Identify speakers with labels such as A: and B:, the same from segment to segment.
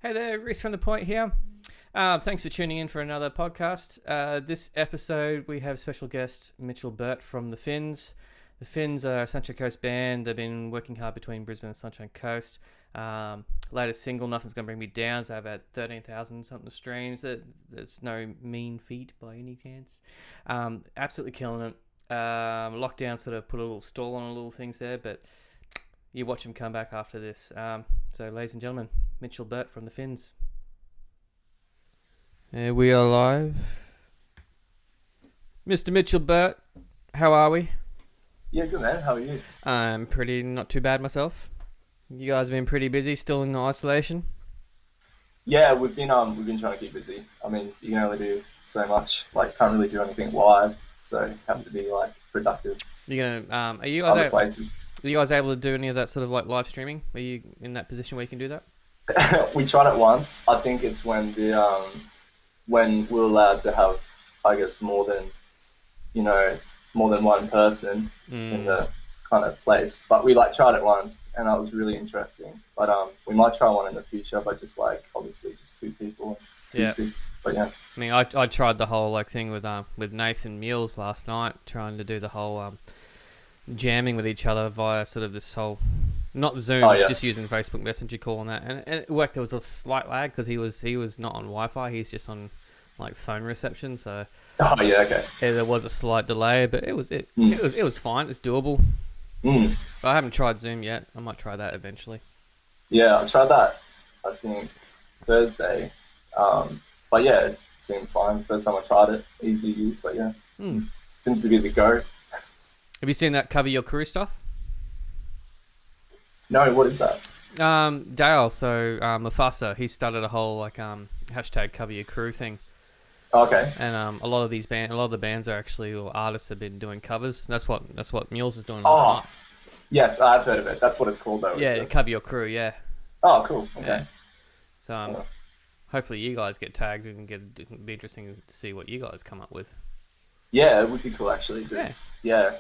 A: Hey there, Reese from The Point here. Thanks for tuning in for another podcast. This episode, we have special guest Mitchell Burt from The Finns. The Finns are a Sunshine Coast band. They've been working hard between Brisbane and Sunshine Coast. Latest single, Nothing's Gonna Bring Me Down, so I've had 13,000 something streams. That's no mean feat by any chance. Absolutely killing it. Lockdown sort of put a little stall on a little things there, but you watch him come back after this. So, ladies and gentlemen, Mitchell Burt from The Finns. We are live. Mr. Mitchell Burt, how are we?
B: Yeah, good man. How are you?
A: I'm pretty not too bad myself. You guys have been pretty busy, still in isolation?
B: Yeah, we've been trying to keep busy. I mean, you can only do so much. Like, can't really do anything live, so have to be like productive.
A: You're gonna are you
B: Other places.
A: Are you guys able to do any of that sort of like live streaming? Are you in that position where you can do that?
B: We tried it once. I think it's when when we're allowed to have, I guess, more than one person in the kind of place. But we tried it once, and that was really interesting. But we might try one in the future, but just obviously just two people.
A: Yeah.
B: But yeah.
A: I mean, I tried the whole thing with Nathan Mules last night, trying to do the whole jamming with each other via sort of this whole, not Zoom, just using Facebook Messenger call and that, and it worked. There was a slight lag because he was not on Wi-Fi. He's just on phone reception. So
B: okay.
A: There was a slight delay, but it was fine. It's doable. But I haven't tried Zoom yet. I might try that eventually.
B: Yeah, I tried that, I think, Thursday. But yeah, it seemed fine. First time I tried it, easy to use, but yeah. Seems to be the go.
A: Have you seen that Cover Your Crew stuff?
B: No, what is that?
A: Dale, so Mufasa, he started a whole hashtag Cover Your Crew thing.
B: Okay.
A: And a lot of the bands are actually, or artists have been doing covers. That's what Mules is doing.
B: Yes, I've heard of it. That's what it's called though.
A: Yeah, Cover Your Crew. Yeah.
B: Oh, cool. Okay.
A: Yeah. So hopefully you guys get tagged and it'd be interesting to see what you guys come up with.
B: Yeah, it would be cool actually. Yeah.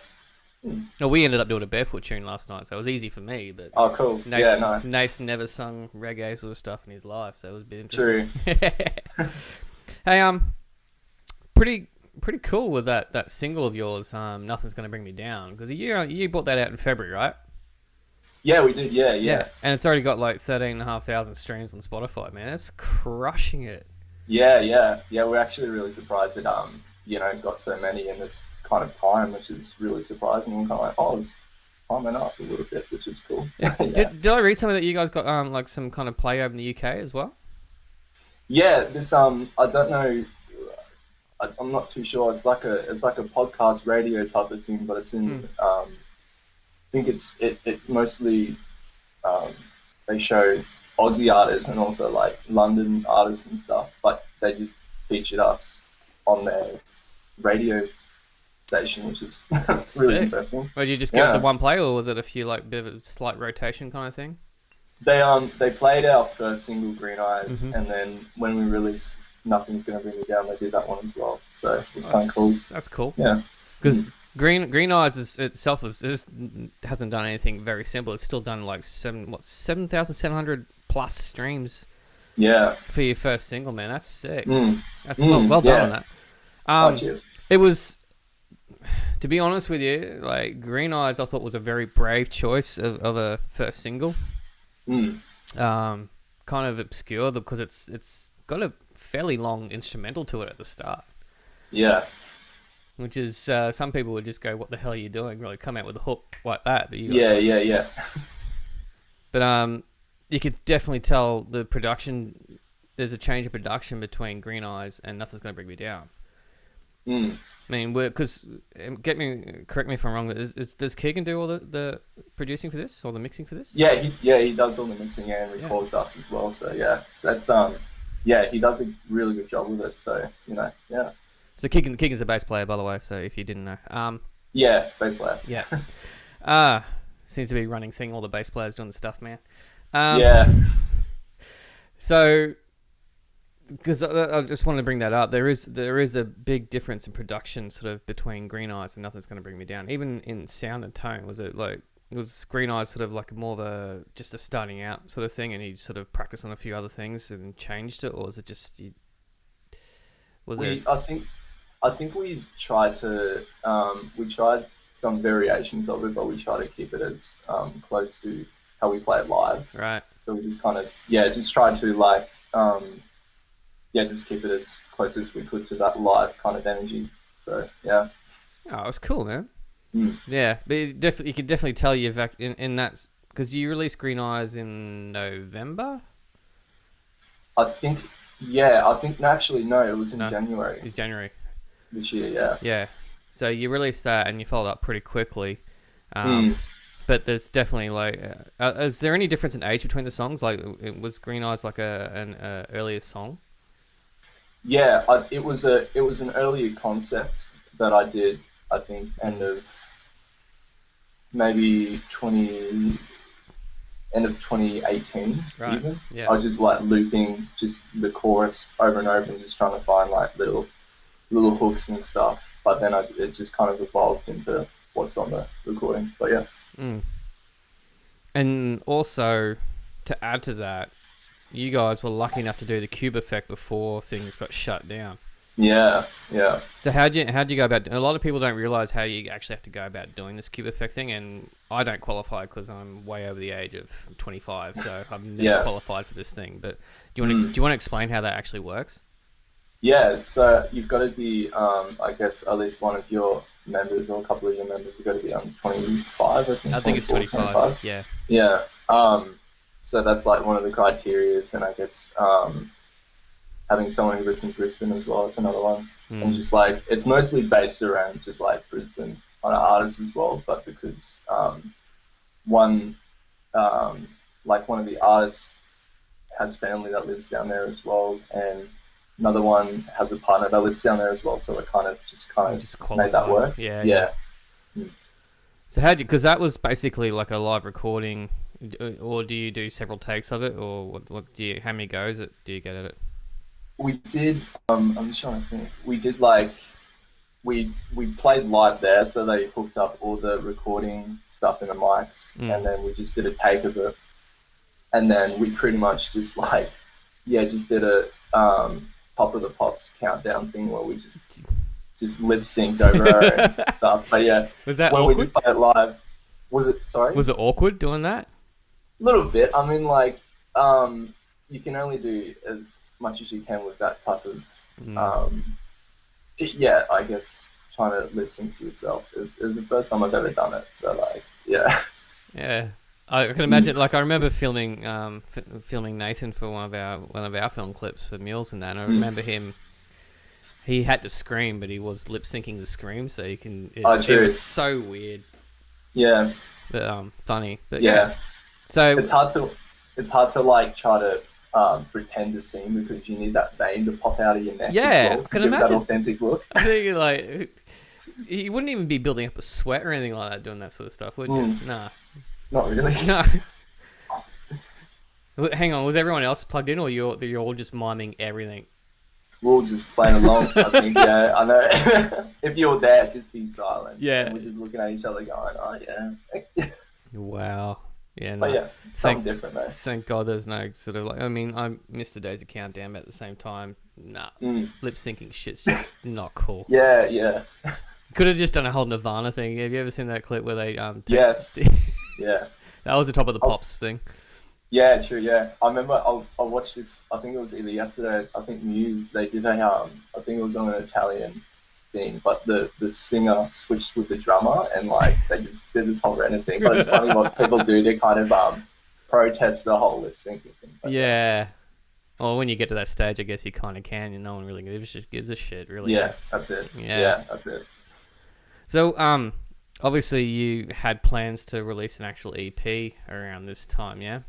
A: No, we ended up doing a barefoot tune last night, so it was easy for me. But
B: cool.
A: Nace never sung reggae sort of stuff in his life, so it was a bit interesting.
B: True.
A: Hey, pretty cool with that single of yours, Nothing's Gonna Bring Me Down, because you brought that out in February, right?
B: Yeah, we did. Yeah.
A: And it's already got 13,500 streams on Spotify, man. That's crushing it.
B: Yeah. We're actually really surprised that got so many in this kind of time, which is really surprising. And kind of it's climbing up a little bit, which is cool.
A: Yeah. Did I read something that you guys got some kind of play over in the UK as well? Yeah,
B: this I don't know. I'm not too sure. It's like a podcast radio type of thing, but it's in. I think it mostly they show Aussie artists and also London artists and stuff, but they just featured us on their radio station, which is really interesting.
A: Did you just give it the one play, or was it a few bit of a slight rotation kind of thing?
B: They played our first single, Green Eyes, and then when we released Nothing's Gonna Bring Me Down, they did that one as well. So it's kind of cool.
A: That's cool.
B: Yeah.
A: Because Green Eyes itself hasn't done anything very simple. It's still done 7,700 plus streams.
B: Yeah.
A: For your first single, man. That's sick. That's well done on that.
B: Cheers.
A: It was, to be honest with you, Green Eyes I thought was a very brave choice of a first single. Kind of obscure because it's got a fairly long instrumental to it at the start.
B: Yeah.
A: Which is some people would just go, "What the hell are you doing?" Really come out with a hook like that. But
B: yeah.
A: But you could definitely tell the production. There's a change of production between Green Eyes and Nothing's Gonna Bring Me Down. I mean, because correct me if I'm wrong. Does Keegan do all the producing for this or the mixing for this?
B: Yeah, he does all the mixing and records us as well. So so that's he does a really good job with it. So yeah.
A: So Keegan's a bass player, by the way. So if you didn't know,
B: yeah, bass player.
A: Yeah, seems to be a running thing. All the bass players doing the stuff, man.
B: Yeah.
A: So. Because I just wanted to bring that up. There is a big difference in production sort of between Green Eyes and Nothing's Gonna Bring Me Down. Even in sound and tone. Was it was Green Eyes sort of like more of just a starting out sort of thing, and you sort of practiced on a few other things and changed it, or was it just
B: I think we tried some variations of it, but we try to keep it as close to how we play it live.
A: Right.
B: So we just kind of just try to like just keep it as close as we could to that live kind of energy. So yeah.
A: Oh, it was cool, man.
B: Mm.
A: Yeah, but you can definitely tell you've in that, because you released Green Eyes in November.
B: I think no, actually no, it was in January.
A: It was January
B: this year. Yeah.
A: Yeah. So you released that and you followed up pretty quickly. But there's definitely like, is there any difference in age between the songs? Like, was Green Eyes like an earlier song?
B: Yeah, it was an earlier concept that I did. I think end of 2018,
A: right.
B: even.
A: Yeah.
B: I was just like looping just the chorus over and over and just trying to find like little hooks and stuff. But then it just kind of evolved into what's on the recording. But yeah.
A: Mm. And also, to add to that, you guys were lucky enough to do the QUBE effect before things got shut down.
B: Yeah.
A: So how'd you go about? A lot of people don't realize how you actually have to go about doing this QUBE effect thing, and I don't qualify because I'm way over the age of 25, so I've never qualified for this thing. But do you want to explain how that actually works?
B: Yeah. So you've got to be, I guess, at least one of your members or a couple of your members have got to be on 25. I think
A: it's 25. Yeah.
B: Yeah. So that's like one of the criteria, and I guess having someone who lives in Brisbane as well, it's another one. And just like, it's mostly based around just like Brisbane on artists as well, but because one of the artists has family that lives down there as well, and another one has a partner that lives down there as well, so it kind of made that work. Yeah.
A: So because that was basically like a live recording, or do you do several takes of it, or what how many goes do you get at it?
B: We did. I'm just trying to think. We did we played live there, so they hooked up all the recording stuff in the mics, and then we just did a take of it, and then we pretty much just did a Top of the Pops countdown thing where we just lip synced over our own stuff. But yeah,
A: was that
B: when
A: awkward?
B: We just played it live? Was
A: it awkward doing that?
B: A little bit. I mean, you can only do as much as you can with that type of I guess trying to lip sync to yourself is the first time I've ever done it, so yeah
A: I can imagine. I remember filming Nathan for one of our film clips for Mules and that, and I remember he had to scream, but he was lip syncing the scream, so you can it was so weird, but funny, but yeah. So
B: it's hard to try to pretend to sing, because you need that vein to pop out of your neck.
A: Yeah, I can imagine
B: that authentic look.
A: I think you wouldn't even be building up a sweat or anything like that doing that sort of stuff, would you? Nah,
B: not really.
A: No. Hang on, was everyone else plugged in, or you're all just miming everything?
B: We're all just playing along. I think. Yeah, I know. If you're there, just be silent.
A: Yeah,
B: and we're just looking at each other, going, "Oh yeah."
A: Wow. Yeah, no.
B: But yeah, something different though.
A: Thank God there's no sort of I mean, I miss the days of Countdown, but at the same time, lip syncing shit's just not cool.
B: Yeah.
A: Could have just done a whole Nirvana thing. Have you ever seen that clip where they
B: Yes. Yeah.
A: That was the Top of the Pops thing.
B: Yeah, true. Yeah, I remember. I watched this. I think it was either yesterday. I think Muse. They did a I think it was on an Italian thing, but the singer switched with the drummer, and they just did this whole random thing. But it's funny what people do to kind of protest the whole lip syncing thing. But,
A: yeah. Well, when you get to that stage, I guess you kind of can, and no one really gives a shit, really.
B: Yeah, that's it. Yeah, that's it.
A: So, obviously, you had plans to release an actual EP around this time, yeah?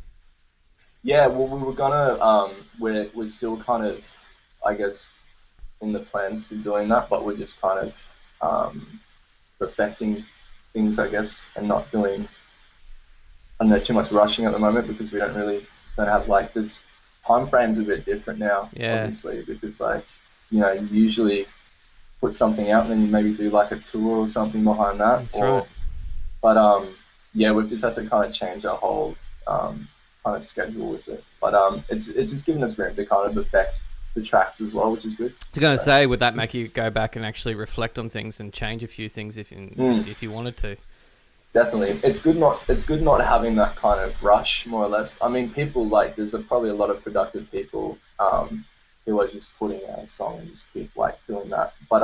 B: Yeah, well, we were gonna. We're still kind of, I guess, in the plans to doing that, but we're just kind of perfecting things, I guess, and not doing, I don't know, too much rushing at the moment, because we don't have this time frame's a bit different now, obviously, because you usually put something out and then you maybe do a tour or something behind that.
A: That's right.
B: But yeah, we've just had to kind of change our whole kind of schedule with it. But it's just given us room to kind of affect the tracks as well, which is good.
A: I was going to say, would that make you go back and actually reflect on things and change a few things if you wanted to?
B: Definitely, it's good not having that kind of rush, more or less. I mean, people like there's probably a lot of productive people who are just putting out a song and just keep like doing that. But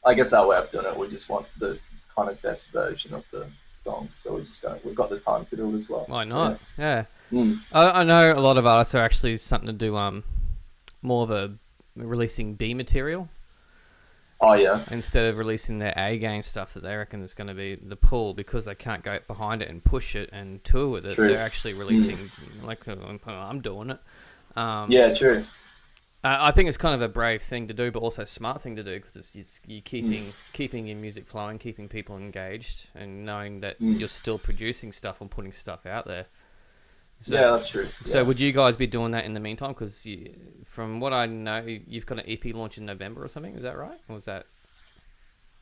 B: I guess our way of doing it, we just want the kind of best version of the song, so we've got the time to do it as well.
A: Why not?
B: Yeah.
A: I know a lot of artists are actually something to do more of a releasing B material.
B: Oh yeah.
A: Instead of releasing their A game stuff that they reckon is going to be the pull, because they can't go behind it and push it and tour with it. True. They're actually releasing like I'm doing it.
B: Yeah, true.
A: I think it's kind of a brave thing to do, but also a smart thing to do, because you're keeping your music flowing, keeping people engaged, and knowing that you're still producing stuff and putting stuff out there. So,
B: yeah, that's true.
A: So would you guys be doing that in the meantime? Because from what I know, you've got an EP launch in November or something. Is that right? Or was that?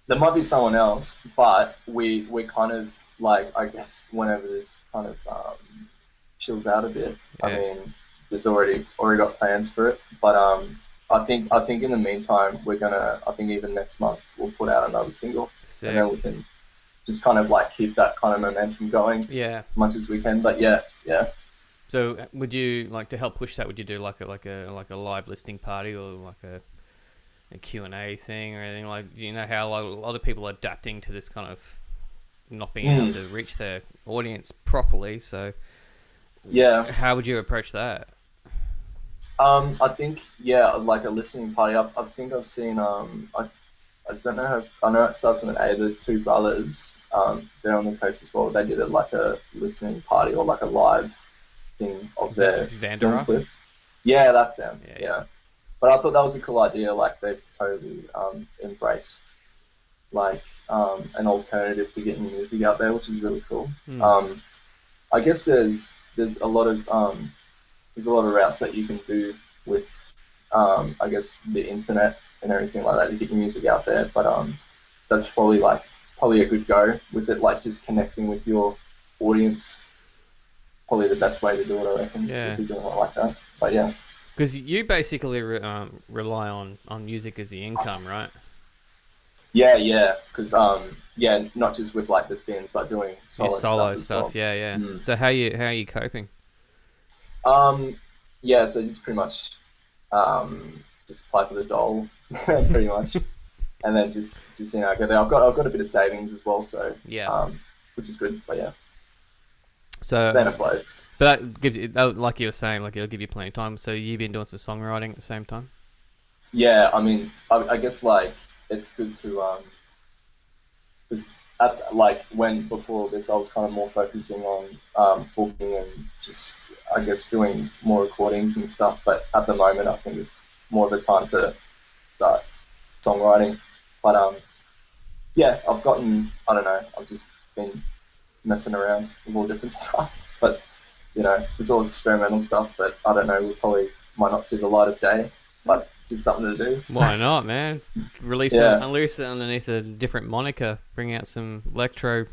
B: There might be someone else, but we're kind of like, I guess whenever this kind of chills out a bit. Yeah. I mean, there's already got plans for it, but I think in the meantime I think even next month we'll put out another single. Sick. And then we can just kind of like keep that kind of momentum going.
A: Yeah.
B: As much as we can, but yeah.
A: So would you like to help push that? Would you do like a live listening party, or like a Q&A thing or anything? Like, do you know how a lot of people are adapting to this kind of not being able to reach their audience properly? So
B: yeah,
A: how would you approach that?
B: I think like a listening party. I think I've seen I don't know I know it starts with an A. The two brothers they're on the coast as well. They did it like a listening party or like a live thing of their film clip. Yeah, that's them. Yeah. But I thought that was a cool idea. Like they've totally embraced like an alternative to getting music out there, which is really cool. I guess there's a lot of routes that you can do with I guess the internet and everything like that to get your music out there. But that's probably a good go with it, like just connecting with your audience. Probably the best way to do it, I reckon.
A: Yeah.
B: If you're doing it like that. But yeah.
A: Because you basically rely on music as the income, right?
B: Yeah. Because not just with like the Fins, but doing solo
A: stuff.
B: Well.
A: Yeah. So how are you coping?
B: Yeah. So just pretty much just apply for the dole, pretty much, and then just go there. I've got a bit of savings as well, so which is good. But yeah.
A: So,
B: then afloat.
A: But that gives you, like you were saying, like it'll give you plenty of time. So you've been doing some songwriting at the same time?
B: Yeah, I mean, I guess like it's good to before this, I was kind of more focusing on booking and just I guess doing more recordings and stuff. But at the moment, I think it's more of a time to start songwriting. But I've just been messing around with all different stuff, but it's all experimental stuff. But I don't know, we probably might not see the light of day, but just something to do.
A: Why not, man? Release it underneath a different moniker, bring out some electro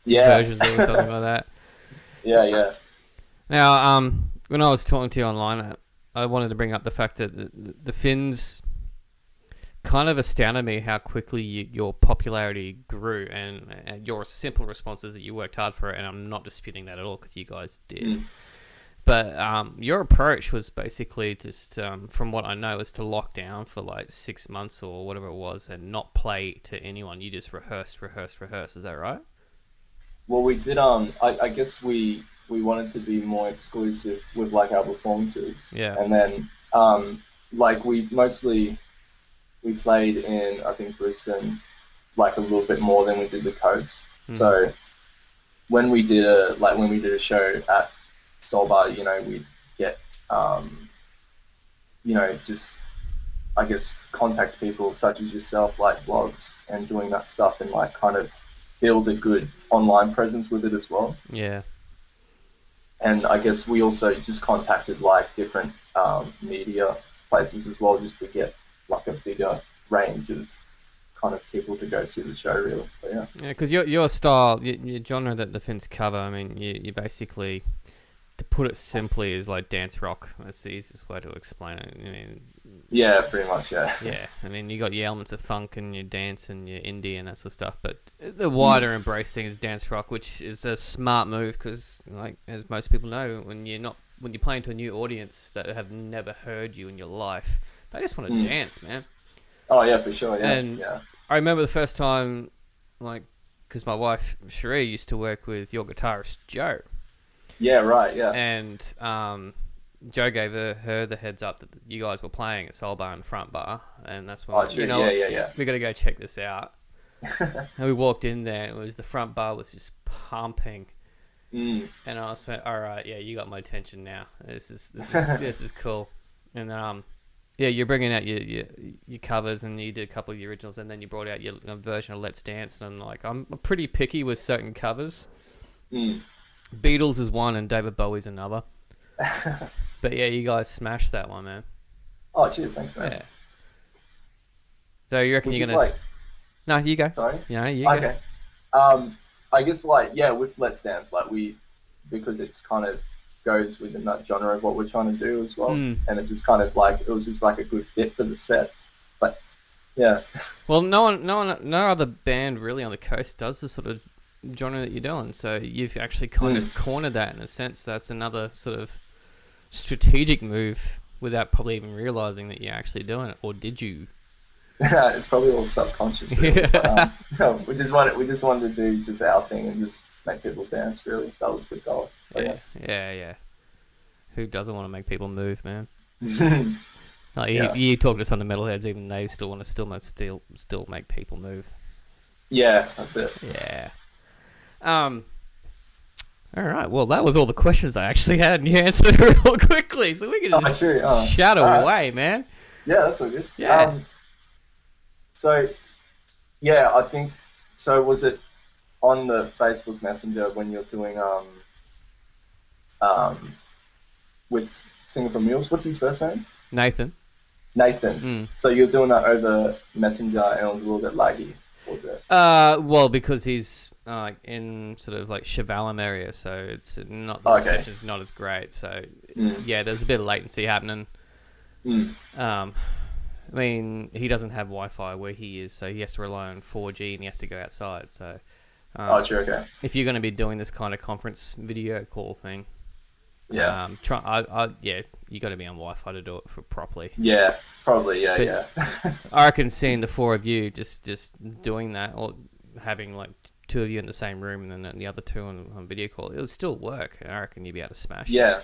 A: versions or something like that.
B: Yeah.
A: Now, when I was talking to you online, I wanted to bring up the fact that the Fins kind of astounded me how quickly your popularity grew, and your simple response is that you worked hard for it, and I'm not disputing that at all, because you guys did. But your approach was basically just, from what I know, is to lock down for like 6 months or whatever it was and not play to anyone. You just rehearse. Is that right?
B: Well, we did. I guess we wanted to be more exclusive with like our performances.
A: Yeah.
B: And then we played in, I think, Brisbane, like a little bit more than we did the coast. So when we did a show at Soul Bar, we'd get, just, I guess, contact people such as yourself, like blogs, and doing that stuff, and like kind of build a good online presence with it as well.
A: Yeah.
B: And I guess we also just contacted like different media places as well, just to get like a bigger range of kind of people to go see the show, really. But yeah.
A: Yeah, because your style, your genre that the Finns cover, I mean, you basically, to put it simply, is like dance rock. That's the easiest way to explain it. I mean,
B: Yeah, pretty much, yeah.
A: yeah, I mean, you got your elements of funk and your dance and your indie and that sort of stuff, but the wider embrace thing is dance rock, which is a smart move because, like, as most people know, when you're playing to a new audience that have never heard you in your life, they just want to dance, man.
B: Oh, yeah, for sure, yeah.
A: And I remember the first time, like, because my wife, Cherie, used to work with your guitarist, Joe.
B: Yeah, right, yeah.
A: And Joe gave her the heads up that you guys were playing at Soul Bar and Front Bar. And that's when,
B: Oh, true. Yeah.
A: we got to go check this out. And we walked in there, and the front bar was just pumping. And I was like, all right, yeah, you got my attention now. This is cool. And yeah, you're bringing out your covers, and you did a couple of your originals, and then you brought out your version of Let's Dance. And I'm like, I'm pretty picky with certain covers. Beatles is one, and David Bowie's another. But yeah, you guys smashed that one, man.
B: Oh, cheers, thanks, man.
A: Yeah. So you reckon
B: Which
A: you're
B: is
A: gonna?
B: like,
A: No, you go.
B: sorry.
A: Yeah, you go.
B: Okay. I guess like with Let's Dance, like because it's kind of goes within that genre of what we're trying to do as well, and it just kind of like it was just like a good fit for the set. But yeah.
A: Well, no other band really on the coast does the sort of genre that you're doing. So you've actually kind of cornered that in a sense. That's another sort of strategic move without probably even realizing that you're actually doing it, or did you?
B: It's probably all subconscious. Really.
A: Yeah.
B: But, we just wanted to do just our thing and just make people dance. Really, that was the goal. But,
A: Yeah. Who doesn't want to make people move, man?
B: yeah.
A: Like, you talk to some of the metalheads, even they still want to still make people move.
B: Yeah, that's it.
A: Yeah. All right. Well, that was all the questions I actually had, and you answered real quickly, so we can just chat away, man.
B: Yeah, that's all good.
A: Yeah.
B: So, yeah, I think so. Was it on the Facebook Messenger when you're doing with Singer from Mules? What's his first name?
A: Nathan.
B: So you're doing that over Messenger, and it was a little bit laggy. Was it?
A: Well, because he's in sort of like Chevalem area, so it's not the reception's not as great. So yeah, there's a bit of latency happening. I mean, he doesn't have Wi-Fi where he is, so he has to rely on 4G, and he has to go outside. So,
B: true. Okay.
A: If you're going to be doing this kind of conference video call thing, you got to be on Wi-Fi to do it properly.
B: Yeah, probably. Yeah.
A: I reckon seeing the four of you just doing that, or having like two of you in the same room and then the other two on video call, it would still work. I reckon you'd be able to smash.
B: Yeah.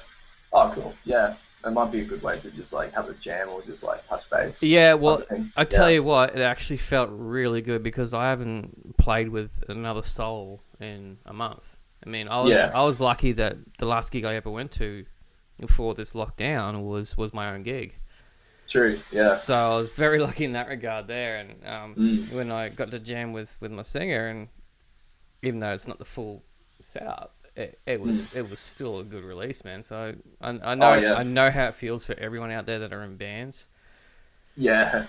B: Oh, cool. Yeah. It might be a good way to just like have a jam or just like touch base.
A: Yeah, well, I tell you what, it actually felt really good because I haven't played with another soul in a month. I mean, I was lucky that the last gig I ever went to before this lockdown was my own gig.
B: True, yeah.
A: So I was very lucky in that regard there, and when I got to jam with my singer, and even though it's not the full setup, it was still a good release, man. So I know how it feels for everyone out there that are in bands. Yeah.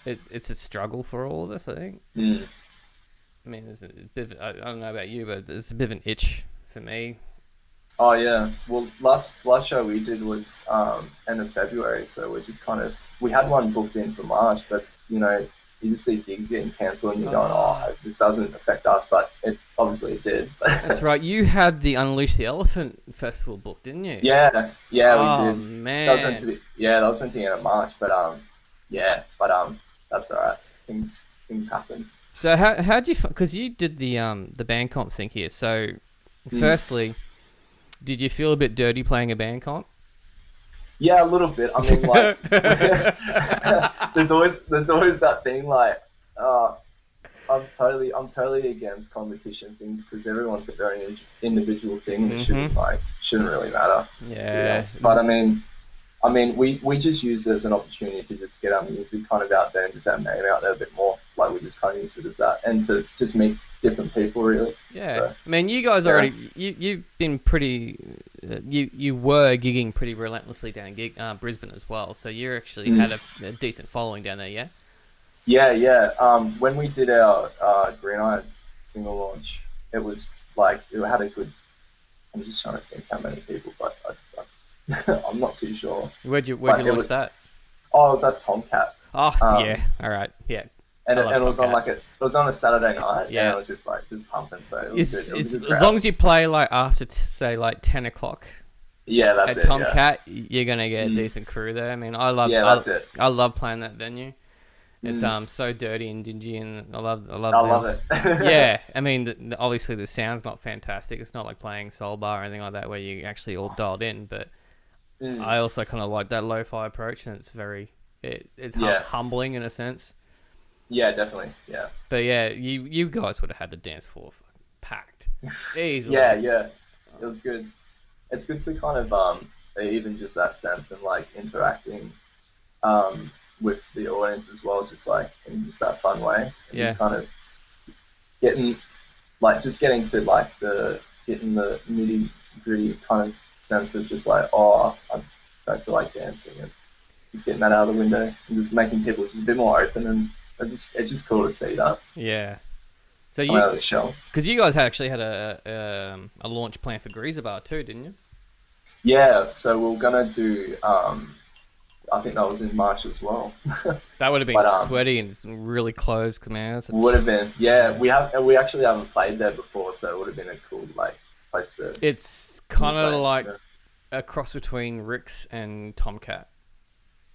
A: It's a struggle for all of us, I think. I mean, there's a bit of, I don't know about you, but it's a bit of an itch for me.
B: Oh yeah. Well, last show we did was end of February, so we're just we had one booked in for March, but you just see gigs getting cancelled and you're going, this doesn't affect us, but it did.
A: That's right. You had the Unleash the Elephant festival booked, didn't you?
B: Yeah, we did.
A: Oh man.
B: That was meant to be end of March, but that's alright. Things happen.
A: So how'd you? Because you did the band comp thing here. So, firstly, did you feel a bit dirty playing a band comp?
B: Yeah, a little bit. I mean, like, there's always that thing like, I'm totally against competition things because everyone's got their own individual thing and it shouldn't really matter.
A: Yeah.
B: But I mean, we just use it as an opportunity to just get our music kind of out there and just our name out there a bit more. Like we just kind of use it as that and to just meet different people, really.
A: Yeah.
B: So,
A: I mean, you guys already you've been pretty. You were gigging pretty relentlessly down in Brisbane as well, so you actually had a decent following down there, yeah.
B: Yeah. When we did our Green Eyes single launch, it was like it had a good. I'm just trying to think how many people, but I'm not too sure.
A: Where'd you
B: But it
A: launch
B: was
A: that?
B: oh, it was at Tomcat.
A: Oh yeah,
B: Um,
A: all right, yeah.
B: and
A: I
B: it
A: love
B: was on
A: Tomcat.
B: it was on a Saturday night, and
A: Yeah,
B: it was just like just pumping. So it was good. It was a good
A: as long
B: crowd.
A: as you play like after say like 10 o'clock
B: Yeah, that's
A: at
B: it. Yeah.
A: Tomcat, you're gonna get a
B: Mm.
A: decent crew there. I mean,
B: Yeah, that's it.
A: I love playing that venue. It's
B: Mm.
A: so dirty and dingy, and I
B: I
A: love
B: love
A: them.
B: it.
A: Yeah, I mean, obviously the sound's not fantastic. It's not like playing Soul Bar or anything like that where you actually all dialed in. But
B: Mm.
A: I also kind of like that lo-fi approach, and it's
B: Yeah.
A: humbling in a sense.
B: Yeah, definitely. Yeah.
A: But yeah, you guys would have had the dance floor fucking packed
B: Yeah,
A: easily.
B: yeah. It was good. It's good to kind of even just that sense and like interacting um with the audience as well, just like in just that fun way and
A: Yeah,
B: just kind of getting just getting to like the getting the nitty gritty kind of sense of just like I don't feel like dancing and just getting that out of the window and just making people just a bit more open and it's just cool to see that
A: yeah. So
B: come out of the shell.
A: because you guys actually had a launch plan for Greaser Bar too, didn't you?
B: Yeah, so we're gonna do I think that was in March as well.
A: That would have been
B: But
A: sweaty and really close, man.
B: would have been we actually haven't played there before, so it would have been a cool like place to
A: It's kind of
B: play.
A: like
B: Yeah.
A: a cross between Rick's and Tomcat.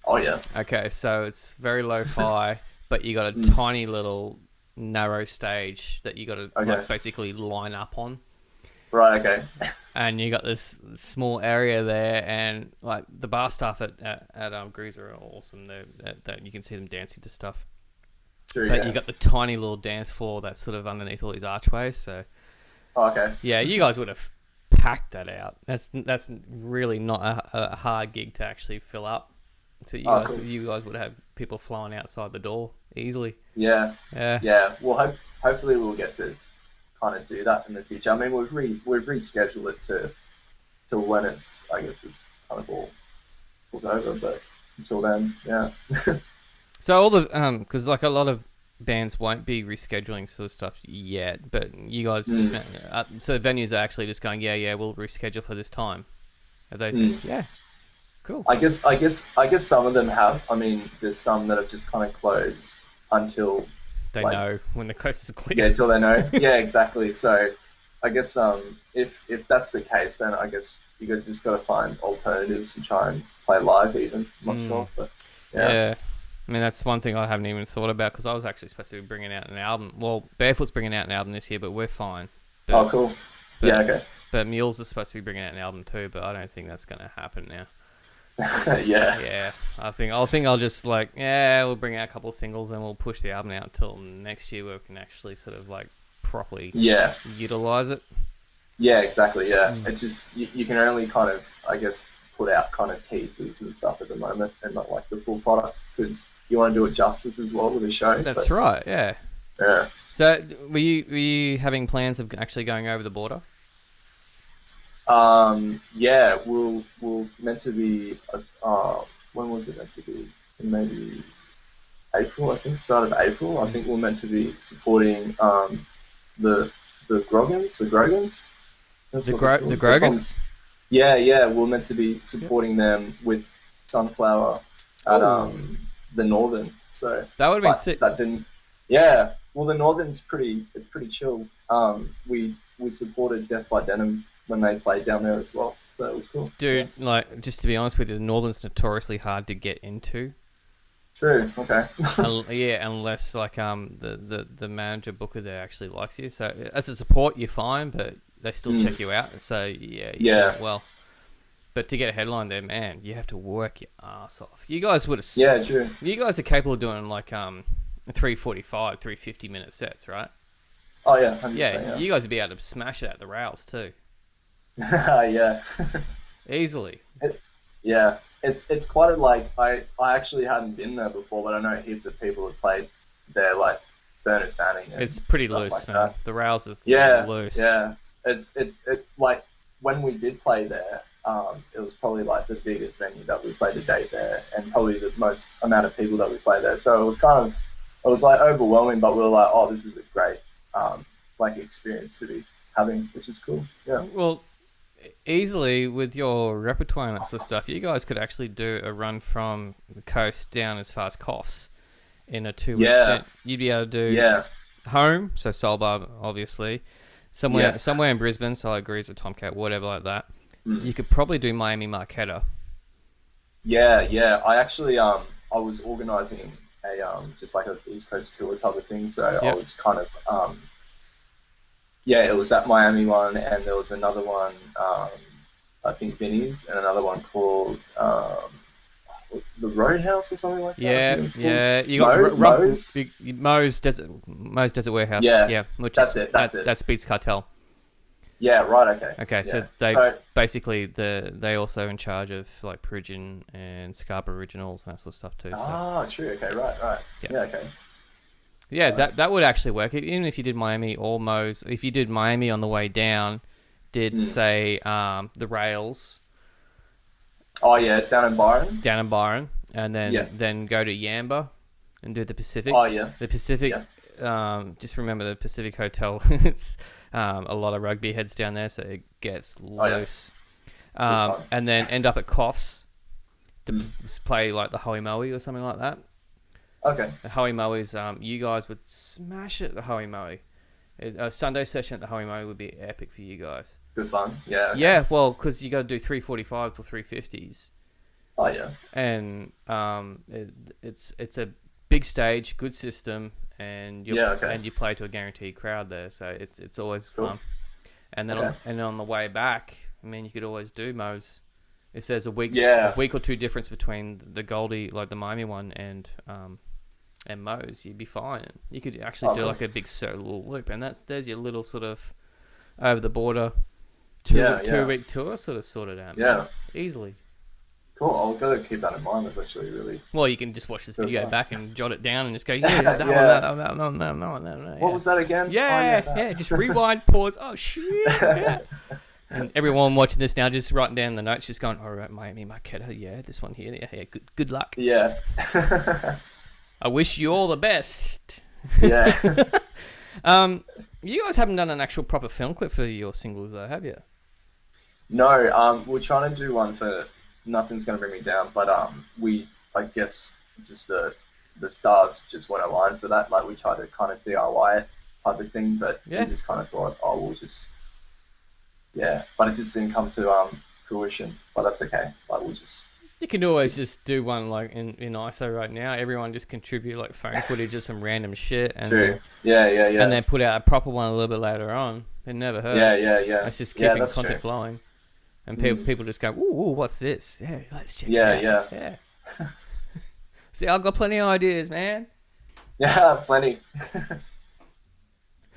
B: Oh yeah.
A: Okay, so it's very lo-fi, but you got a
B: Mm.
A: tiny little narrow stage that you got to
B: Okay.
A: like basically line up on,
B: Right. Okay.
A: and you got this small area there, and like the bar staff at Greaser are awesome. That you can see them dancing to stuff,
B: True.
A: but
B: Yeah.
A: you got the tiny little dance floor that's sort of underneath all these archways. So
B: Oh, okay.
A: yeah, you guys would have packed that out. That's really not a hard gig to actually fill up. So
B: Cool.
A: you guys would have people flowing outside the door easily.
B: Yeah.
A: Yeah.
B: Yeah. Well, hopefully we'll get to kind of do that in the future. I mean, we've rescheduled it to when it's I guess it's kind of all over, but until then, yeah.
A: So all the because like a lot of bands won't be rescheduling sort of stuff yet, but you guys just so venues are actually just going, yeah, we'll reschedule for this time. Are they? Yeah. Cool.
B: I guess some of them have. I mean, there's some that have just kind of closed until
A: They
B: like,
A: know when the coast is clear.
B: yeah, until they know. Yeah, exactly. So I guess if that's the case, then I guess just got to find alternatives and try and play live even. I'm not sure, but
A: Yeah. I mean, that's one thing I haven't even thought about because I was actually supposed to be bringing out an album. Well, Barefoot's bringing out an album this year, but we're fine.
B: Oh, cool. Yeah, okay.
A: But Mules is supposed to be bringing out an album too, but I don't think that's going to happen now.
B: Yeah.
A: Yeah, I think I'll just we'll bring out a couple of singles and we'll push the album out until next year where we can actually sort of like properly utilize it.
B: Yeah, exactly. Yeah, it's just you can only kind of I guess put out kind of teasers and stuff at the moment, and not like the full product because you want to do it justice as well with the show.
A: That's right. Yeah.
B: Yeah.
A: So were you having plans of actually going over the border?
B: Yeah, we'll meant to be. When was it meant to be? In maybe April, I think. Start of April. I think we're meant to be supporting the Groggans, the Grogans.
A: The Grogans.
B: Yeah. We're meant to be supporting them with Sunflower at the Northern. So
A: that would have been sick.
B: That didn't. Yeah. Well, the Northern's pretty chill. We supported Death by Denim when they played down there as well, so it was cool.
A: Dude, like just to be honest with you, the Northern's notoriously hard to get into.
B: True. Okay.
A: Yeah, unless like the manager booker there actually likes you. So as a support, you're fine, but they still check you out. So yeah. Well, but to get a headline there, man, you have to work your ass off. You guys would have.
B: Yeah, true.
A: You guys are capable of doing like 345, 350-minute sets, right?
B: Oh yeah. 100%,
A: yeah. You guys would be able to smash it at the rails too.
B: Yeah.
A: Easily.
B: It's quite a like I actually hadn't been there before, but I know heaps of people have played there, like Bernard Fanning.
A: It's pretty loose,
B: like
A: man.
B: That.
A: The rails is loose.
B: Yeah. It's like when we did play there, it was probably like the biggest venue that we played to date there, and probably the most amount of people that we played there. So it was kind of it was like overwhelming, but we were like, oh, this is a great like experience to be having, which is cool. Yeah.
A: Well, easily with your repertoire and that sort of stuff, you guys could actually do a run from the coast down as far as Coffs in a 2 week stint. You'd be able to do home, so Soul Bar, obviously, somewhere in Brisbane, so I agree with Tomcat, whatever like that. You could probably do Miami Marquetta.
B: Yeah. I actually I was organising a just like a East Coast tour type of thing, so I was kind of it was that Miami one, and there was another one, I think Vinny's, and another one called the Roadhouse or something like that.
A: Yeah. You got Mo's Desert Warehouse. Yeah. Which that's Beats Cartel.
B: Yeah. Right. Okay.
A: Okay. So basically they also in charge of like Pridgeon and Scarborough Originals and that sort of stuff too. So.
B: True. Okay. Right. Yeah. Okay.
A: Yeah, that would actually work. Even if you did Miami or Mo's, if you did Miami on the way down, say the Rails.
B: Oh yeah, down in Byron, and then go to Yamba and do the Pacific. Oh yeah, the Pacific. Yeah. Just remember the Pacific Hotel. It's a lot of rugby heads down there, so it gets loose. And then end up at Coffs to play like the Hoey Moe or something like that. Okay. The Hoey Moe is you guys would smash it at the Hoey Moe. A Sunday session at the Hoey Moe would be epic for you guys. Good fun. Yeah. Okay.
A: Yeah. Well, because you got to do 345 to 350s.
B: Oh yeah.
A: And it's a big stage, good system, and you play to a guaranteed crowd there, so it's always fun. And then on the way back, I mean, you could always do Mo's if there's a week or two difference between the Goldie, like the Miami one, and Mo's, you'd be fine. You could actually do like a big little loop, and there's your little sort of over the border 2 week tour sort of sorted out. Yeah, man. Easily.
B: Cool. I'll go keep that in mind. That's actually really.
A: Well, you can just watch this video back and jot it down and just go, that one. No.
B: What was that again?
A: Yeah. Just rewind, pause. Oh shit. Yeah. And everyone watching this now, just writing down the notes, just going, all right, Miami Marquetta, this one here, yeah, good luck.
B: Yeah.
A: I wish you all the best.
B: Yeah.
A: You guys haven't done an actual proper film clip for your singles, though, have you?
B: No. We're trying to do one for Nothing's Gonna Bring Me Down, but I guess just the stars just weren't aligned for that. Like we tried to kind of DIY type of thing, but we just kind of thought, we'll just. Yeah, but it just didn't come to fruition. But that's okay. Like we'll just.
A: You can always just do one like in ISO right now. Everyone just contribute like phone footage of some random shit, and
B: then, and
A: then put out a proper one a little bit later on. It never hurts. Yeah. It's just keeping content flowing, and people just go, ooh, what's this? Yeah, let's check it out. Yeah. See, I've got plenty of ideas, man.
B: Yeah, plenty.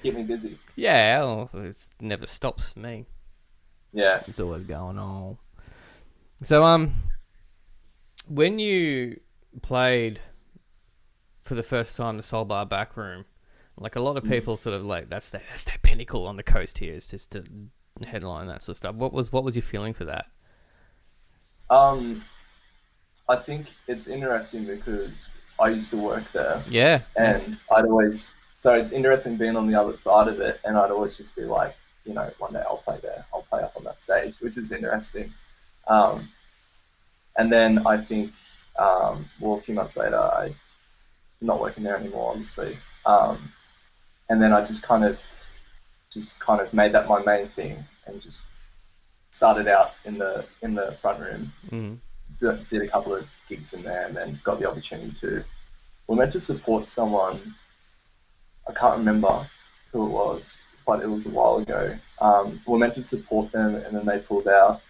B: Keep me busy.
A: Yeah, well, it never stops for me.
B: Yeah.
A: It's always going on. So, when you played for the first time the Soul Bar Backroom, like a lot of people sort of like, that's their pinnacle on the coast here, is just to headline that sort of stuff. What was your feeling for that?
B: I think it's interesting because I used to work there.
A: Yeah.
B: And so it's interesting being on the other side of it, and I'd always just be like, one day I'll play there. I'll play up on that stage, which is interesting. And then I think, a few months later, I'm not working there anymore, obviously. And then I just kind of made that my main thing, and just started out in the front room. Mm-hmm. Did a couple of gigs in there, and then got the opportunity to. We're meant to support someone. I can't remember who it was, but it was a while ago. We're meant to support them, and then they pulled out,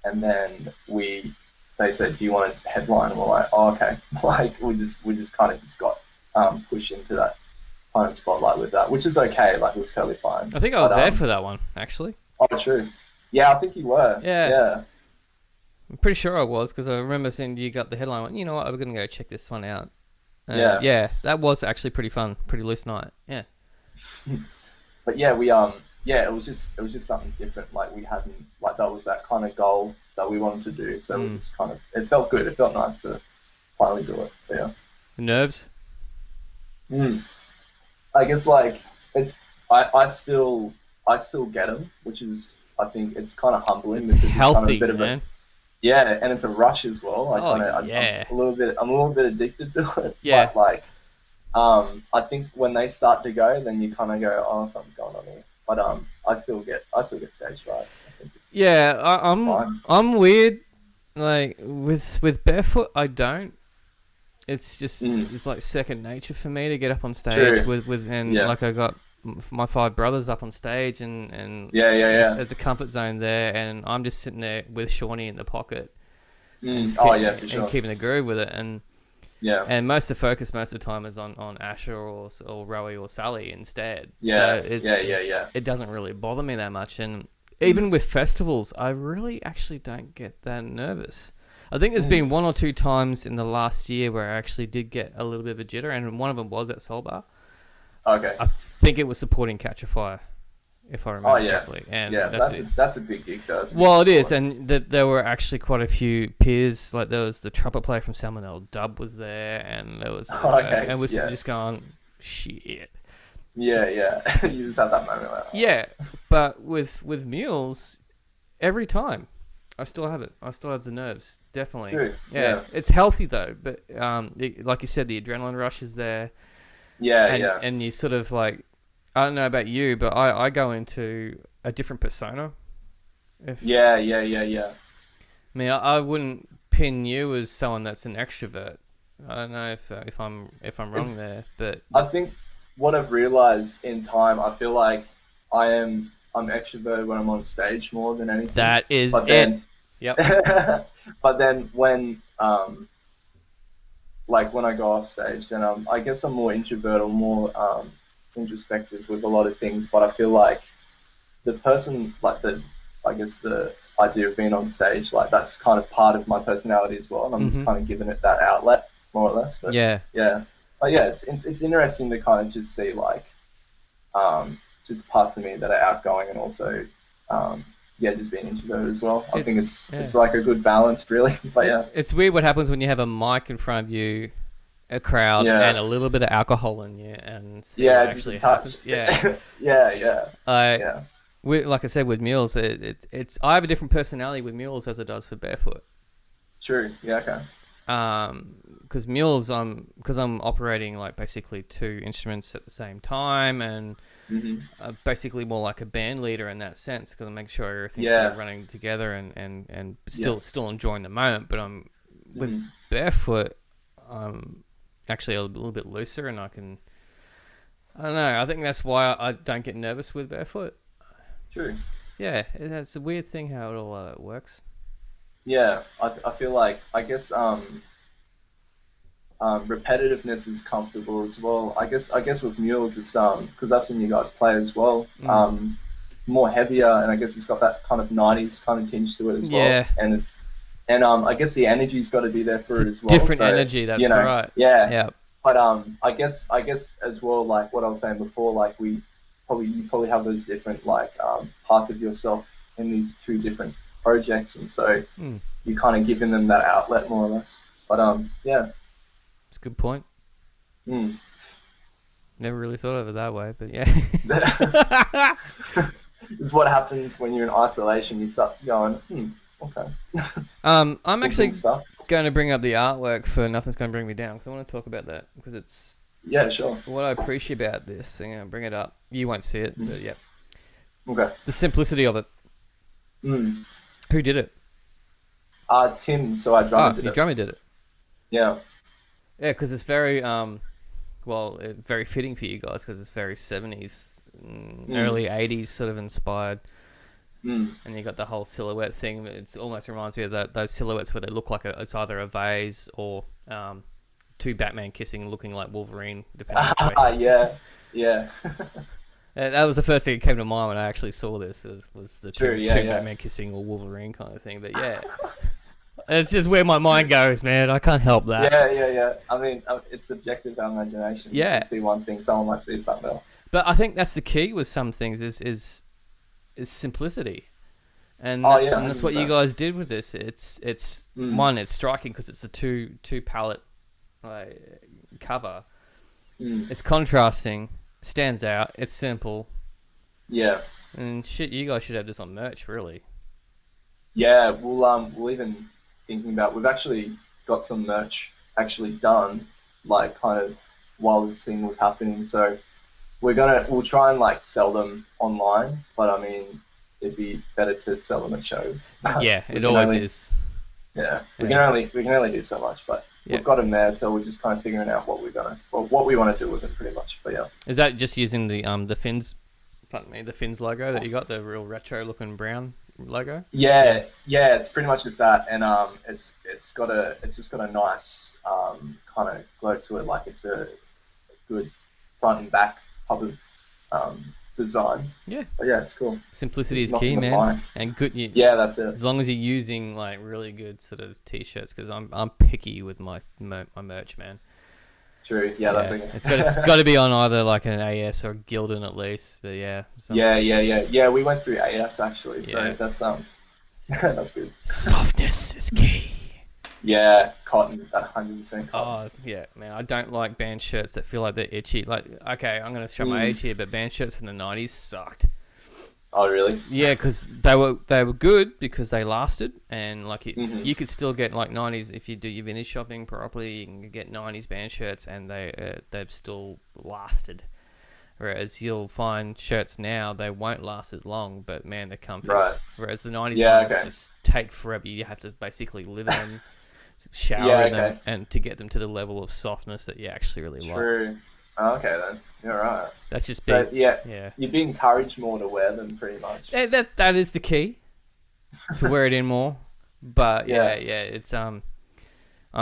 B: and then they said, "Do you want to headline?" And we're like, "Oh, okay." Like we just kind of got pushed into that kind of spotlight with that, which is okay. Like it was totally fine.
A: I think I was there for that one, actually.
B: Oh, true. Yeah, I think you were. Yeah.
A: I'm pretty sure I was, because I remember seeing you got the headline. Went, you know what? I'm gonna go check this one out. Yeah, that was actually pretty fun, pretty loose night. Yeah.
B: But yeah, it was just something different. Like we hadn't, like that was that kind of goal that we wanted to do. So it was it felt good. It felt nice to finally do it. But yeah.
A: Nerves?
B: Mm. I guess like it's I still get them, which is I think it's kind of humbling
A: It's
B: because it's kind of a
A: healthy,
B: bit of a
A: man.
B: yeah, and it's a rush as well. I
A: Oh
B: kind of
A: yeah,
B: I'm a little bit addicted to it,
A: yeah,
B: but like I think when they start to go, then you kind of go, oh, something's going on here. But I still get stage fright. I think
A: yeah.
B: it's fine.
A: I'm weird. Like with barefoot, I don't. It's
B: Mm,
A: just it's like second nature for me to get up on stage
B: true.
A: with and
B: Yeah.
A: like I got my five brothers up on stage and
B: Yeah. Yeah. Yeah.
A: there's a comfort zone there and I'm just sitting there with Shawnee in the pocket and
B: Mm.
A: just
B: Oh yeah, for sure.
A: keeping the groove with it
B: Yeah.
A: and most of the focus most of the time is on Asher or Rowie or Sally instead. So
B: Yeah. Yeah. Yeah. Yeah.
A: it doesn't really bother me that much and
B: Mm,
A: even with festivals I really actually don't get that nervous. I think there's
B: mm.
A: been one or two times in the last year where I actually did get a little bit of a jitter, and one of them was at Soul Bar.
B: Okay.
A: I think it was supporting Catch a Fire, if I
B: Oh
A: remember
B: yeah.
A: correctly. And
B: Yeah. That's a big gig though. It's a big
A: well, it is,
B: support.
A: and there were actually quite a few peers. Like there was the trumpet player from Salmonella Dub was there, and there was,
B: Oh, okay.
A: and we're
B: Yeah.
A: just going shit.
B: Yeah. Yeah. You just have that moment like, oh.
A: Yeah, but with mules, every time. I still have it. I still have the nerves. Definitely.
B: Dude.
A: Yeah.
B: Yeah.
A: It's healthy though, but like you said, the adrenaline rush is there,
B: Yeah.
A: and
B: Yeah.
A: and you sort of like, I don't know about you, but I go into a different persona. If
B: Yeah. Yeah. Yeah. Yeah.
A: I mean, I wouldn't pin you as someone that's an extrovert. I don't know if I'm wrong
B: It's
A: there, but
B: I think what I've realized in time, I feel like I'm extroverted when I'm on stage more than anything.
A: that is
B: But
A: it.
B: then
A: Yep.
B: but then when like when I go off stage, then I guess I'm more introvert or more introspective with a lot of things. But I feel like the person like the I guess the idea of being on stage, like that's kind of part of my personality as well, and I'm just
A: Mhm.
B: kind of giving it that outlet more or less. But
A: Yeah.
B: yeah, but yeah, it's interesting to kind of just see like just parts of me that are outgoing and also yeah, just being introverted as well. I
A: It's
B: think
A: yeah.
B: it's like a good balance, really. But yeah,
A: It's weird what happens when you have a mic in front of you, a crowd, and
B: yeah,
A: a little bit of alcohol in you, and see what
B: yeah, just a
A: actually
B: touch.
A: happens. Yeah.
B: Yeah, yeah,
A: I
B: yeah.
A: like I said with mules, it's I have a different personality with mules as it does for barefoot.
B: True. Yeah, okay.
A: Because mules, because I'm operating like basically two instruments at the same time, and
B: Hmm.
A: basically more like a band leader in that sense, because I make sure everything's sort of
B: Yeah,
A: running together and
B: yeah.
A: still enjoying the moment. But I'm with
B: Hmm.
A: barefoot, I'm actually a little bit looser, and I don't know. I think that's why I don't get nervous with barefoot.
B: True.
A: Yeah, it's a weird thing how it all works.
B: Yeah, I feel like I guess repetitiveness is comfortable as well. I guess with mules it's because I've seen you guys play as well.
A: Mm.
B: More heavier and I guess it's got that kind of 90s kind of tinge to it as well.
A: Yeah,
B: And it's and I guess the energy's got to be there
A: it's
B: for
A: a
B: it as well.
A: different
B: So
A: energy.
B: you
A: That's
B: know,
A: right.
B: yeah.
A: Yeah.
B: But I guess as well like what I was saying before, like you probably have those different like parts of yourself in these two different projects, and so
A: Mm.
B: you're kind of giving them that outlet more or less. But yeah.
A: It's a good point.
B: Mm.
A: Never really thought of it that way, but
B: This
A: yeah.
B: is what happens when you're in isolation. You start going, okay,
A: I'm
B: thinking
A: actually
B: stuff.
A: going to bring up the artwork for Nothing's Going to Bring Me Down because I want to talk about that because it's
B: Yeah, sure.
A: what I appreciate about this. I'm going to bring it up. You won't see it, but yeah.
B: Okay.
A: The simplicity of it.
B: Mm.
A: Who did it?
B: Tim, so our drummer
A: Oh,
B: did
A: your
B: it.
A: drummer did it.
B: Yeah.
A: Yeah, because it's very, very fitting for you guys because it's very 70s,
B: Mm.
A: early 80s sort of inspired.
B: Mm.
A: And you got the whole silhouette thing. It almost reminds me of those silhouettes where they look like it's either a vase or two Batman kissing, looking like Wolverine, depending which way.
B: Yeah. Yeah.
A: That was the first thing that came to mind when I actually saw this. Was the
B: True.
A: two
B: Yeah. Yeah.
A: Batman kissing or Wolverine kind of thing. But yeah, it's just where my mind goes, man. I can't help that.
B: Yeah. Yeah. Yeah. I mean, it's subjective our imagination.
A: Yeah,
B: You see one thing, someone might see something else.
A: but I think that's the key with some things is simplicity.
B: Oh yeah,
A: And that's what you
B: 100%.
A: guys did with this. It's
B: Mm.
A: one. It's striking because it's a two palette like cover, It's contrasting, stands out, it's simple,
B: Yeah.
A: and shit. You guys should have this on merch, really.
B: Yeah, we'll even thinking about, we've actually got some merch actually done, like kind of while this thing was happening. So we'll try and like sell them online, but I mean, it'd be better to sell them at shows.
A: Yeah,
B: We
A: it
B: can
A: always
B: only-
A: is.
B: Yeah, we
A: Yeah.
B: can only do so much, but
A: Yeah.
B: we've got them there, so we're just kind of figuring out what we want to do with them, pretty much. But yeah,
A: Is that just using the fins? Pardon me, the fins logo that you got, the real retro looking brown logo.
B: yeah, it's pretty much just that, and it's just got a nice kind of glow to it, like it's a good front and back type of design.
A: Yeah.
B: But yeah, it's cool.
A: Simplicity is
B: Nothing
A: key,
B: to
A: man.
B: buy.
A: And good.
B: Yeah, that's it.
A: As long as you're using like really good sort of t-shirts, because I'm picky with my merch, man.
B: True. Yeah, that's okay.
A: It's got to be on either like an AS or a Gildan at least. But yeah.
B: Yeah. We went through AS actually,
A: Yeah.
B: so that's that's good.
A: Softness is key.
B: Yeah, cotton, that 100% cotton.
A: Oh yeah, man. I don't like band shirts that feel like they're itchy. Like, okay, I'm gonna show my age here, but band shirts from the '90s sucked.
B: Oh really?
A: Yeah, because they were good because they lasted, and like you could still get like '90s if you do your vintage shopping properly. You can get '90s band shirts, and they've still lasted. Whereas you'll find shirts now, they won't last as long, but man, they're comfy.
B: Right.
A: Whereas the '90s
B: Yeah,
A: ones
B: okay.
A: just take forever. You have to basically live in them, shower in them, and to get them to the level of softness that you actually really like.
B: True. Oh, okay then. You're right.
A: That's just
B: So
A: big.
B: yeah, you'd be encouraged more to wear them, pretty much.
A: That is the key, to wear it in more. But yeah,
B: Yeah.
A: it's I'm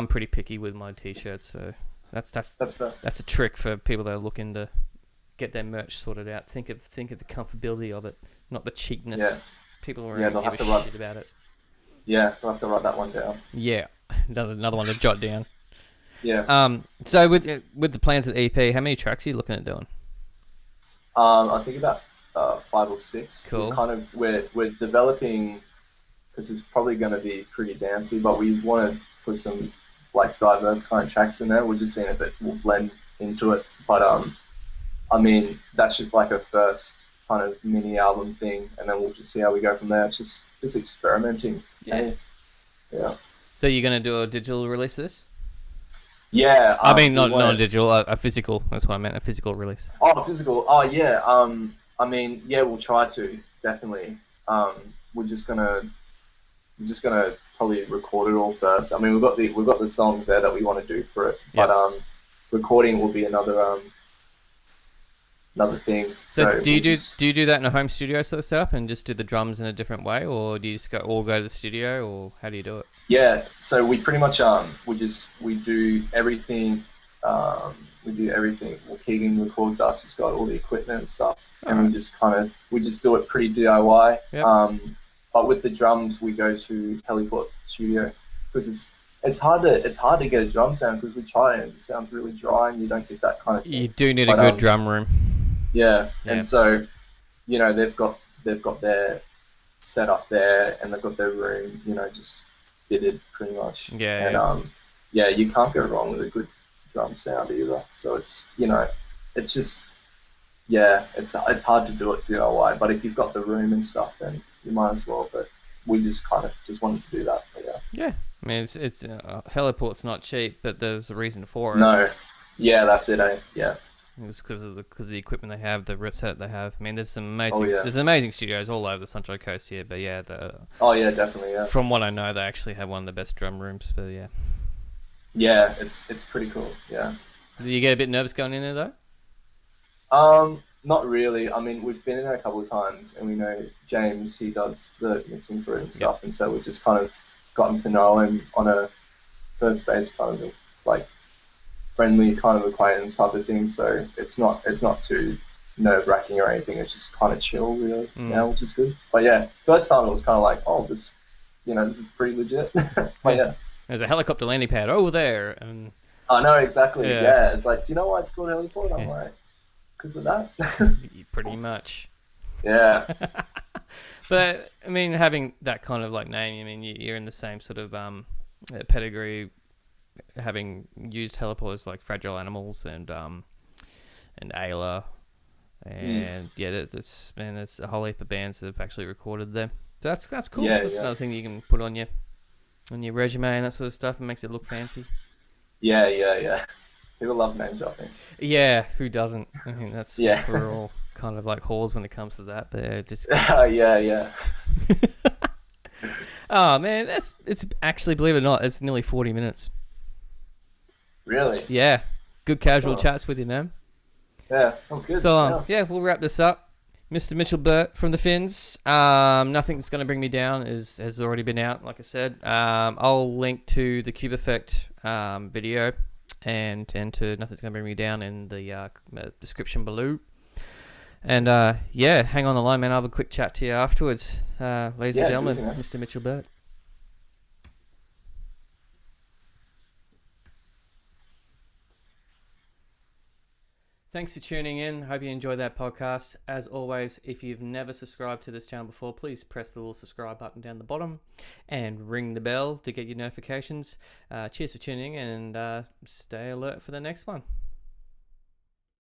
A: pretty picky with my t-shirts, so that's
B: fair.
A: a trick for people that are looking to get their merch sorted out. Think of the comfortability of it, not the cheapness.
B: Yeah.
A: People are
B: Yeah,
A: going
B: they'll
A: to give
B: have
A: a
B: to
A: shit about it.
B: Yeah, I'll have to write that one down.
A: Yeah, another one to jot down.
B: Yeah.
A: So with the plans at EP, how many tracks are you looking at doing?
B: I think about 5 or 6.
A: Cool.
B: We're developing, because it's probably going to be pretty dancey, but we want to put some like diverse kind of tracks in there. We're just seeing if it will blend into it. But I mean, that's just like a first kind of mini album thing, and then we'll just see how we go from there. It's just experimenting.
A: Yeah.
B: Yeah.
A: So you're going to do a digital release of this?
B: Yeah.
A: I mean, not a digital, a physical. That's what I meant, a physical release.
B: Oh, physical. Oh, yeah. I mean, yeah, we'll try to, definitely. We're just gonna probably record it all first. I mean, we've got the songs there that we want to do for it, but recording will be another thing.
A: So do you do that in a home studio sort of setup and just do the drums in a different way, or do you just go to the studio, or how do you do it?
B: Yeah, so we pretty much we do everything. We do everything. Well, Keegan records us. He's got all the equipment and stuff, and we just do it pretty DIY.
A: Yep.
B: But with the drums, we go to Heliport Studio because it's hard to get a drum sound, because we try and it just sounds really dry and you don't get that kind of thing.
A: You do need a good drum room.
B: Yeah, and so they've got their setup there, and they've got their room, just fitted pretty much.
A: Yeah.
B: And you can't go wrong with a good drum sound either. So it's it's just it's hard to do it DIY, but if you've got the room and stuff, then you might as well. But we just wanted to do that. But
A: yeah. I mean, it's Heliport's not cheap, but there's a reason for it.
B: No. Yeah, that's it. Yeah.
A: It's because of the equipment they have, the set they have. I mean, there's some amazing studios all over the Central Coast here. But yeah,
B: definitely. Yeah.
A: From what I know, they actually have one of the best drum rooms. But yeah.
B: Yeah, it's pretty cool. Yeah.
A: Do you get a bit nervous going in there though?
B: Not really. I mean, we've been in there a couple of times, and we know James. He does the mixing for it and stuff, and so we've just kind of gotten to know him on a first base kind of like friendly kind of acquaintance type of thing. So it's not too nerve-wracking or anything. It's just kind of chill, really, which is good. But yeah, first time it was kind of like, oh, this is pretty legit. But yeah.
A: There's a helicopter landing pad over there, and
B: I know exactly. Yeah, it's like, do you know why it's called Heliport? I'm like, because of that.
A: Pretty much.
B: Yeah.
A: But I mean, having that kind of like name, I mean, you're in the same sort of pedigree, having used heliports like Fragile Animals and and Ayla, and there's a whole heap of bands that have actually recorded there. So that's cool.
B: Yeah,
A: That's
B: yeah.
A: another thing you can put on your resume and that sort of stuff. It makes it look fancy.
B: Yeah. People love name dropping.
A: Yeah, who doesn't? I mean, that's
B: Yeah.
A: we're all kind of like whores when it comes to that, but just.
B: Yeah.
A: Oh man, it's actually, believe it or not, it's nearly 40 minutes.
B: Really?
A: Yeah, good casual
B: Oh.
A: chats with you, man.
B: Yeah, sounds good.
A: So we'll wrap this up. Mr. Mitchell Burt from the Finns. Nothing that's going to bring me down has already been out, like I said. I'll link to the QUBE Effect video and to Nothing's Going to Bring Me Down in the description below. And hang on the line, man. I'll have a quick chat to you afterwards. Ladies and gentlemen, Mr. Mitchell Burt. Thanks for tuning in. Hope you enjoyed that podcast. As always, if you've never subscribed to this channel before, please press the little subscribe button down the bottom and ring the bell to get your notifications. Cheers for tuning in, and stay alert for the next one.